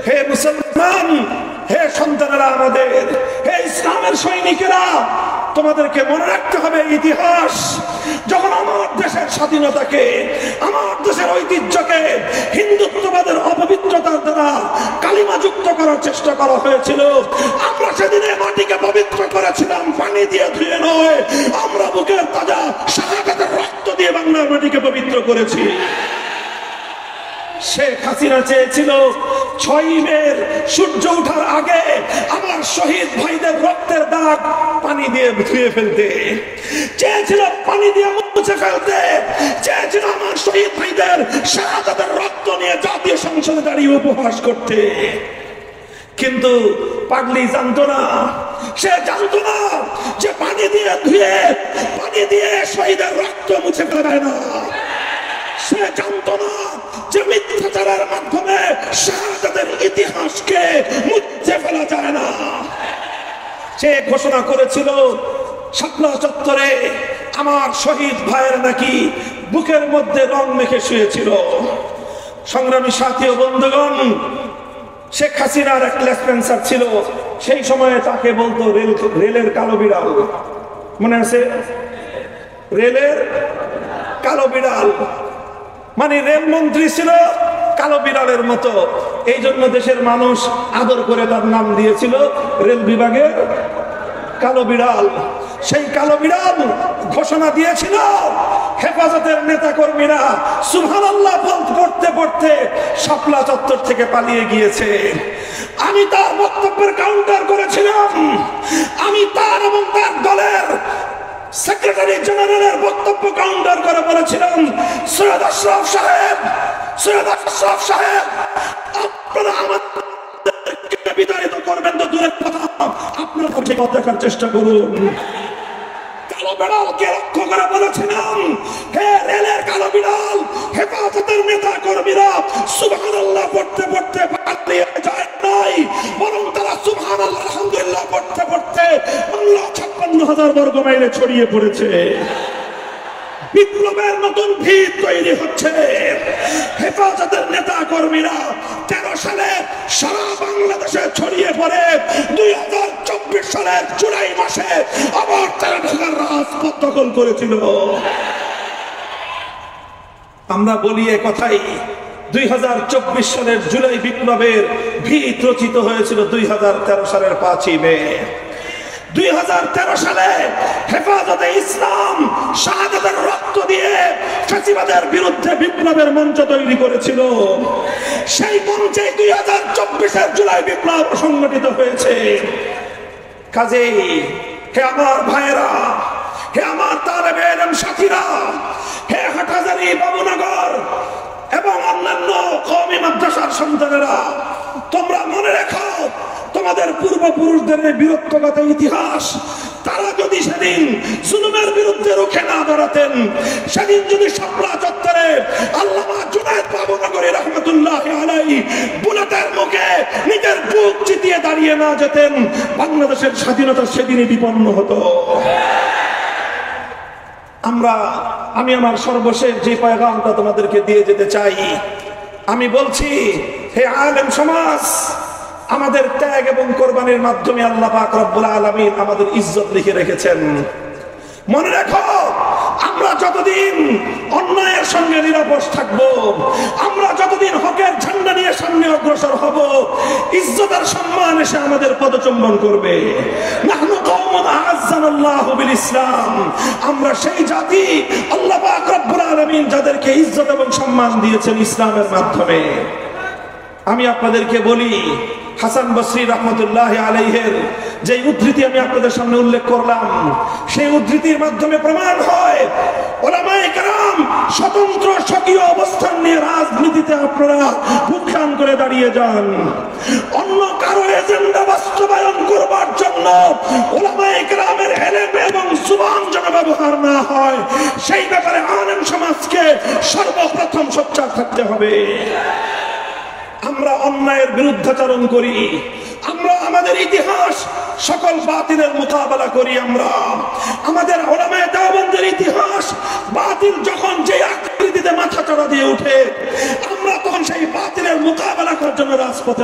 হে মুসলমান, হে সন্তানেরা আমাদের, হে ইসলামের সৈনিকেরা, তোমাদেরকে মনে রাখতে হবে ইতিহাস। যখন আমার দেশের স্বাধীনতাকে, আমার দেশের ঐতিহ্যকে হিন্দুত্ববাদের অপবিত্রতার দ্বারা কালিমা যুক্ত করার চেষ্টা করা হয়েছিল, আমরা সেদিনে মাটিকে পবিত্র করেছিলাম পানি দিয়ে ধুয়ে নয়, আমরা বুকের তাজা শাহাদাতের রক্ত দিয়ে বাংলার মাটিকে পবিত্র করেছি। শেখ হাসিনা চেয়েছিল 6 মের সূর্য ওঠার আগে আমার শহীদ ভাইদের রক্তের দাগ পানি দিয়ে ধুয়ে ফেলতে, চেয়েছিল পানি দিয়ে মুছে ফেলতে, চেয়েছিল আমার শহীদ ভাইদের শাহাদাতের রক্ত নিয়ে জাতীয় সংসদে দাঁড়িয়ে উপহাস করতে। কিন্তু পাগলি জানতো না, সে জানতো না যে পানি দিয়ে ধুয়ে, পানি দিয়ে শহীদের রক্ত মুছে ফেলা যায় না। সে জানতো না যে মিথ্যাচারের মাধ্যমে শাহাদাতের ইতিহাসকে মুছে ফেলা যায় না। সে ঘোষণা করেছিল শাপলা চত্বরে আমার শহীদ ভাইয়ের নাকি বুকের মধ্যে রং মেখে শুয়েছিল। সংগ্রামী সাথী ও বন্ধুগণ, শেখ হাসিনার এক লেসপেন্সার ছিল, সেই সময়ে তাকে বলতো রেলের কালো বিড়াল। মনে আছে? রেলের কালো বিড়াল, মানে রেলমন্ত্রী ছিল কালো বিড়ালের মতো। এই জন্য দেশের মানুষ আদর করে তার নাম দিয়েছিল রেল বিভাগের কালো বিড়াল। সেই কালো বিড়াল ঘোষণা দিয়েছিল, হেফাজতের নেতা কর্মীরা সুবহানাল্লাহ পড়তে পড়তে শাপলা চত্বর থেকে পালিয়ে গিয়েছে। আমি তার বক্তব্যের কাউন্টার করেছিলাম, আমি তার এবং তার দলের সেক্রেটারি জেনারেলের বক্তব্য কাউন্টার করে বলেছিলাম, সৈয়দ আশরাফ সাহেব, সৈয়দ আশরাফ সাহেব, আপনারা আমাদেরকে বিতাড়িত করবেন তো দূরের কথা, আপনারা পথ দেখার চেষ্টা করুন। কালো বিড়ালকে লক্ষ্য করে বলেছিলাম, হে রেলের কালো বিড়াল, হেফাজতের নেতা কর্মীরা সুবহানাল্লাহ পড়তে পড়তে পালিয়ে যায় নাই, বরং তারা সুবহানাল্লাহ আলহামদুলিল্লাহ পড়তে পড়তে 56,000 বর্গ মাইলে ছড়িয়ে পড়েছে। বিপ্লবের নতুন ভিত তৈরি হচ্ছে। হেফাজতের নেতা কর্মীরা 13 সালে সারা বাংলাদেশে ছড়িয়ে পড়ে 2024 সালের জুলাই মাসে আবার তারা ঢাকার রাজপথ দখল করেছিল। আমরা বলি এ কথাই, 2024 সালের জুলাই বিপ্লবের ভিত রচিত হয়েছিল 2013 সালের 5ই মে। 2013 সালে হেফাজতে ইসলাম শাহাদাতের রক্ত দিয়ে ফ্যাসিবাদের বিরুদ্ধে বিপ্লবের মঞ্চ তৈরি করেছিল। সেই মঞ্চে 2024 জুলাই বিপ্লব সংগঠিত হয়েছে। কাজেই হে আমার ভাইয়েরা, হে আমার তালেবে ইলম সাথীরা, হে হাটহাজারী, বাবুনগর এবং অন্যান্য কওমি মাদ্রাসার সন্তানেরা, তোমরা মনে রেখো, তোমাদের পূর্বপুরুষদের বীরত্বগত ইতিহাস, তারা যদি সেদিন জুলুমের বিরুদ্ধে রুখে না দাঁড়াতেন, সেদিন যদি শাপলা চত্বরে আল্লামা জুনায়েদ বাবুনগরী রাহমাতুল্লাহি আলাইহি বুলেটের মুখে নিজের বুক চিতিয়ে দাঁড়িয়ে না যেতেন, বাংলাদেশের স্বাধীনতা সেদিনই বিপন্ন হতো। আমি আমার সর্বশেষ যে পয়গামটা তোমাদেরকে দিয়ে যেতে চাই, আমি বলছি, হে আলেম সমাজ, আমাদের ত্যাগ এবং কোরবানির মাধ্যমে আল্লাহ পাক রব্বুল আলামিন আমাদের ইজ্জত লিখে রেখেছেন। মনে রাখো, আমরা যতদিন অন্যায়ের সঙ্গে নিরপেক্ষ থাকব, আমরা যতদিন হকের ঝান্ডা নিয়ে সামনে অগ্রসর হব, ইজ্জতের সম্মান এসে আমাদের পদচুম্বন করবে। নাহনু কওমুন আ'আজ্জানাল্লাহু বিল ইসলাম, আমরা সেই জাতি আল্লাহ পাক রব্বুল আলামিন যাদেরকে ইজ্জত এবং সম্মান দিয়েছেন ইসলামের মাধ্যমে। আমি আপনাদেরকে বলি, হাসান বসরি রাহমাতুল্লাহি আলাইহির যে উদ্ধৃতি আমি আপনাদের সামনে উল্লেখ করলাম, সেই উদ্ধৃতির মাধ্যমে প্রমাণ হয় উলামায়ে কেরাম স্বতন্ত্র স্বকীয় অবস্থান নিয়ে রাজনীতিতে আপনারা বুকটান করে দাঁড়িয়ে যান। অন্য কারো এজেন্ডা বাস্তবায়ন করবার জন্য উলামায়ে কেরামের ইলম এবং জুবান যেন ব্যবহার না হয়, সেই ব্যাপারে আলেম সমাজকে সর্বপ্রথম সোচ্চার থাকতে হবে। আমরা অন্যায়ের বিরুদ্ধাচরণ করি, আমরা আমাদের ইতিহাস সকল বাতিলের মোকাবেলা করি। আমরা আমাদের উলামায়ে দেওবন্দের ইতিহাস, বাতিল যখন যে আকৃতিতে মাথা চড়া দিয়ে উঠে, আমরা তখন সেই বাতিলের মোকাবেলা করার জন্য রাজপথে